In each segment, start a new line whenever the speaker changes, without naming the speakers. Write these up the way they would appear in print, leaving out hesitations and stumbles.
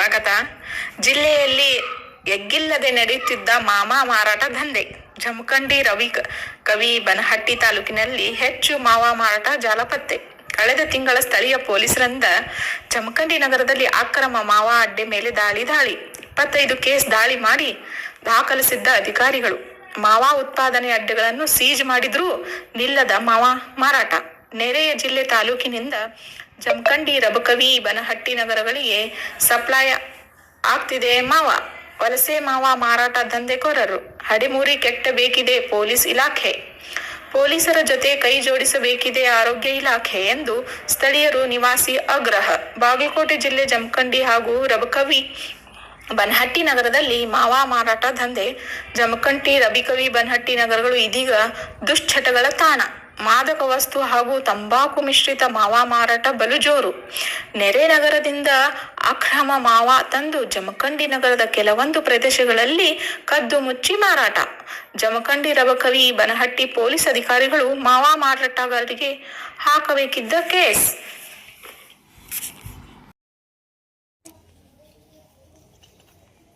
ಸ್ವಾಗತ. ಜಿಲ್ಲೆಯಲ್ಲಿ ಎಗ್ಗಿಲ್ಲದೆ ನಡೆಯುತ್ತಿದ್ದ ಮಾವಾ ಮಾರಾಟ ದಂಧೆ. ಜಮಖಂಡಿ ಕವಿ ಬನಹಟ್ಟಿ ತಾಲೂಕಿನಲ್ಲಿ ಹೆಚ್ಚು ಮಾವಾ ಮಾರಾಟ ಜಾಲ ಪತ್ತೆ. ಕಳೆದ ತಿಂಗಳ ಸ್ಥಳೀಯ ಪೊಲೀಸರಿಂದ ಜಮಖಂಡಿ ನಗರದಲ್ಲಿ ಅಕ್ರಮ ಮಾವಾ ಅಡ್ಡೆ ಮೇಲೆ ದಾಳಿ 25 ಕೇಸ್ ದಾಳಿ ಮಾಡಿ ದಾಖಲಿಸಿದ್ದ ಅಧಿಕಾರಿಗಳು ಮಾವಾ ಉತ್ಪಾದನೆ ಅಡ್ಡೆಗಳನ್ನು ಸೀಜ್ ಮಾಡಿದ್ರೂ ನಿಲ್ಲದ ಮಾವಾ ಮಾರಾಟ. ನೆರೆಯ ಜಿಲ್ಲೆ ತಾಲೂಕಿನಿಂದ ಜಮಖಂಡಿ ರಬಕವಿ ಬನಹಟ್ಟಿ ನಗರಗಳಿಗೆ ಸಪ್ಲೈ ಆಗ್ತಿದೆ ಮಾವಾ. ವಲಸೆ ಮಾವಾ ಮಾರಾಟ ದಂಧೆಕೋರರು ಹಡಿಮೂರಿ ಕೆಟ್ಟಬೇಕಿದೆ ಪೊಲೀಸ್ ಇಲಾಖೆ. ಪೊಲೀಸರ ಜೊತೆ ಕೈ ಜೋಡಿಸಬೇಕಿದೆ ಆರೋಗ್ಯ ಇಲಾಖೆ ಎಂದು ಸ್ಥಳೀಯರು ನಿವಾಸಿ ಆಗ್ರಹ. ಬಾಗಲಕೋಟೆ ಜಿಲ್ಲೆ ಜಮಖಂಡಿ ಹಾಗೂ ರಬಕವಿ ಬನಹಟ್ಟಿ ನಗರದಲ್ಲಿ ಮಾವಾ ಮಾರಾಟ ದಂಧೆ. ಜಮಖಂಡಿ ರಬಕವಿ ಬನಹಟ್ಟಿ ನಗರಗಳು ಇದೀಗ ದುಶ್ಚಟಗಳ ತಾಣ. ಮಾದಕ ವಸ್ತು ಹಾಗೂ ತಂಬಾಕು ಮಿಶ್ರಿತ ಮಾವಾ ಮಾರಾಟ ಬಲು ಜೋರು. ನೆರೆ ನಗರದಿಂದ ಅಕ್ರಮ ಮಾವಾ ತಂದು ಜಮಖಂಡಿ ನಗರದ ಕೆಲವೊಂದು ಪ್ರದೇಶಗಳಲ್ಲಿ ಕದ್ದು ಮುಚ್ಚಿ ಮಾರಾಟ. ಜಮಖಂಡಿ ರಬಕವಿ ಬನಹಟ್ಟಿ ಪೊಲೀಸ್ ಅಧಿಕಾರಿಗಳು ಮಾವಾ ಮಾರಾಟಗಾರರಿಗೆ ಹಾಕಬೇಕಿದ್ದ ಕೇಸ್.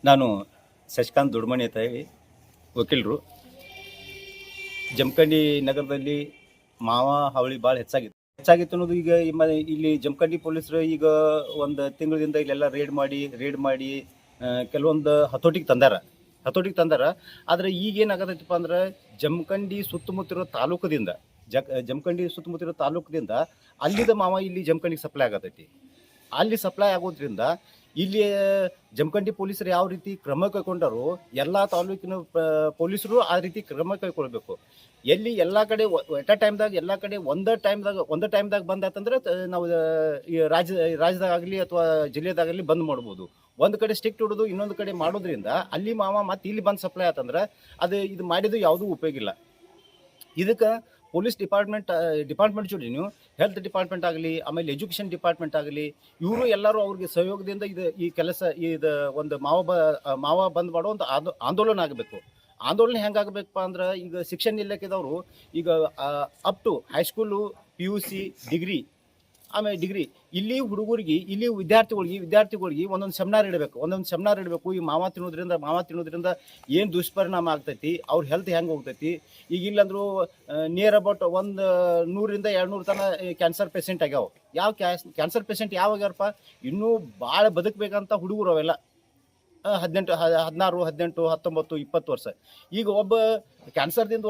ನಾನು ಶಶಿಕಾಂತ್ ದೊಡ್ಡಮನಿ ಅಂತ ಹೇಳಿ ವಕೀಲರು. ಜಮಖಂಡಿ ನಗರದಲ್ಲಿ ಮಾವಾ ಹಾವಳಿ ಭಾಳ ಹೆಚ್ಚಾಗಿತ್ತು ಅನ್ನೋದು ಈಗ ಇಲ್ಲಿ ಜಮಖಂಡಿ ಪೊಲೀಸರು ಈಗ ಒಂದು ತಿಂಗಳಿಂದ ಇಲ್ಲೆಲ್ಲ ರೇಡ್ ಮಾಡಿ ಕೆಲವೊಂದು ಹತೋಟಿಗೆ ತಂದಾರ. ಆದರೆ ಈಗ ಏನಾಗತ್ತೈತಪ್ಪ ಅಂದ್ರೆ ಜಮಖಂಡಿ ಸುತ್ತಮುತ್ತಿರೋ ತಾಲೂಕದಿಂದ ಅಲ್ಲಿದ ಮಾವ ಇಲ್ಲಿ ಜಮಖಂಡಿಗೆ ಸಪ್ಲೈ ಆಗತೈತಿ. ಅಲ್ಲಿ ಸಪ್ಲೈ ಆಗೋದ್ರಿಂದ ಇಲ್ಲಿ ಜಮಖಂಡಿ ಪೊಲೀಸರು ಯಾವ ರೀತಿ ಕ್ರಮ ಕೈಗೊಂಡರು, ಎಲ್ಲ ತಾಲೂಕಿನ ಪೊಲೀಸರು ಆ ರೀತಿ ಕ್ರಮ ಕೈಗೊಳ್ಬೇಕು. ಎಲ್ಲಿ ಎಲ್ಲ ಕಡೆ ಎಟ್ ಅ ಟೈಮ್ದಾಗ ಎಲ್ಲ ಕಡೆ ಒಂದೇ ಟೈಮ್ದಾಗ ಬಂದಾತಂದ್ರೆ ನಾವು ರಾಜ್ಯದಾಗಲಿ ಅಥವಾ ಜಿಲ್ಲೆದಾಗಲಿ ಬಂದ್ ಮಾಡ್ಬೋದು. ಒಂದು ಕಡೆ ಸ್ಟಿಕ್ಟ್ ಹಿಡೋದು ಇನ್ನೊಂದು ಕಡೆ ಮಾಡೋದ್ರಿಂದ ಅಲ್ಲಿ ಮಾವ ಮತ್ತೆ ಇಲ್ಲಿ ಬಂದು ಸಪ್ಲೈ ಆತಂದ್ರೆ ಇದು ಮಾಡಿದ್ದು ಯಾವುದೂ ಉಪಯೋಗ ಇಲ್ಲ. ಇದಕ್ಕೆ ಪೊಲೀಸ್ ಡಿಪಾರ್ಟ್ಮೆಂಟ್ ಜೊತೆ ನೀವು ಹೆಲ್ತ್ ಡಿಪಾರ್ಟ್ಮೆಂಟ್ ಆಗಲಿ, ಆಮೇಲೆ ಎಜುಕೇಷನ್ ಡಿಪಾರ್ಟ್ಮೆಂಟ್ ಆಗಲಿ, ಇವರು ಎಲ್ಲರೂ ಅವ್ರಿಗೆ ಸಹಯೋಗದಿಂದ ಇದು ಒಂದು ಮಾವ ಬಂದ್ ಮಾಡೋ ಒಂದು ಆಂದೋಲನ ಆಗಬೇಕು. ಆಂದೋಲನ ಹೆಂಗಾಗಬೇಕಪ್ಪ ಅಂದ್ರೆ ಈಗ ಶಿಕ್ಷಣ ಇಲಾಖೆದವರು ಈಗ up to high school, PUC, degree ಇಲ್ಲಿ ಹುಡುಗರಿಗೆ, ಇಲ್ಲಿ ವಿದ್ಯಾರ್ಥಿಗಳಿಗೆ ಒಂದೊಂದು ಸೆಮಿನಾರ್ ಇಡಬೇಕು. ಈ ಮಾವ ತಿನ್ನೋದ್ರಿಂದ ಏನು ದುಷ್ಪರಿಣಾಮ ಆಗ್ತೈತಿ, ಅವ್ರ ಹೆಲ್ತ್ ಹೆಂಗೆ ಹೋಗ್ತೈತಿ. ಈಗ ಇಲ್ಲಂದ್ರೂ ನಿಯರ್ ಅಬೌಟ್ 100-200 ತನಕ ಕ್ಯಾನ್ಸರ್ ಪೇಷೆಂಟ್ ಆಗ್ಯಾವ. ಯಾವ ಕ್ಯಾನ್ಸರ್ ಪೇಷೆಂಟ್ ಯಾವಾಗ್ಯಾರಪ್ಪ, ಇನ್ನೂ ಭಾಳ ಬದುಕಬೇಕಂತ ಹುಡುಗರು ಅವೆಲ್ಲ 16, 18, 19, 20 ವರ್ಷ. ಈಗ ಒಬ್ಬ ಕ್ಯಾನ್ಸರ್ದಿಂದ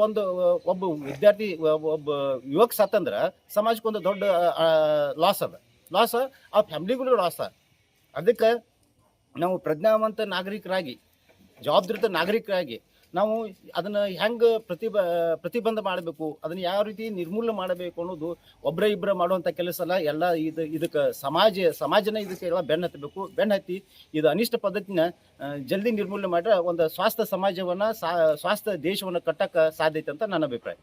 ಒಬ್ಬ ವಿದ್ಯಾರ್ಥಿ, ಒಬ್ಬ ಯುವಕ ಸತ್ತಂದ್ರೆ ಸಮಾಜಕ್ಕೊಂದು ದೊಡ್ಡ ಲಾಸ್, ಆ ಫ್ಯಾಮಿಲಿಗಳು ಲಾಸ್. ಅದಕ್ಕೆ ನಾವು ಪ್ರಜ್ಞಾವಂತ ನಾಗರಿಕರಾಗಿ, ಜವಾಬ್ದಾರಿತ ನಾಗರಿಕರಾಗಿ ನಾವು ಅದನ್ನು ಹೆಂಗೆ ಪ್ರತಿಬಂಧ ಮಾಡಬೇಕು, ಅದನ್ನು ಯಾವ ರೀತಿ ನಿರ್ಮೂಲನೆ ಮಾಡಬೇಕು ಅನ್ನೋದು ಒಬ್ಬರ ಮಾಡುವಂಥ ಕೆಲಸ ಅಲ್ಲ. ಎಲ್ಲ ಇದಕ್ಕೆ ಸಮಾಜನ ಇದಕ್ಕೆಲ್ಲ ಬೆನ್ನತ್ತಿ ಇದು ಅನಿಷ್ಟ ಪದ್ಧತಿನ ಜಲ್ದಿ ನಿರ್ಮೂಲನೆ ಮಾಡಿದ್ರೆ ಒಂದು ಸ್ವಾಸ್ಥ್ಯ ಸಮಾಜವನ್ನು, ಸ್ವಾಸ್ಥ್ಯ ದೇಶವನ್ನು ಕಟ್ಟಕ್ಕೆ ಸಾಧ್ಯತೆ ಅಂತ ನನ್ನ ಅಭಿಪ್ರಾಯ.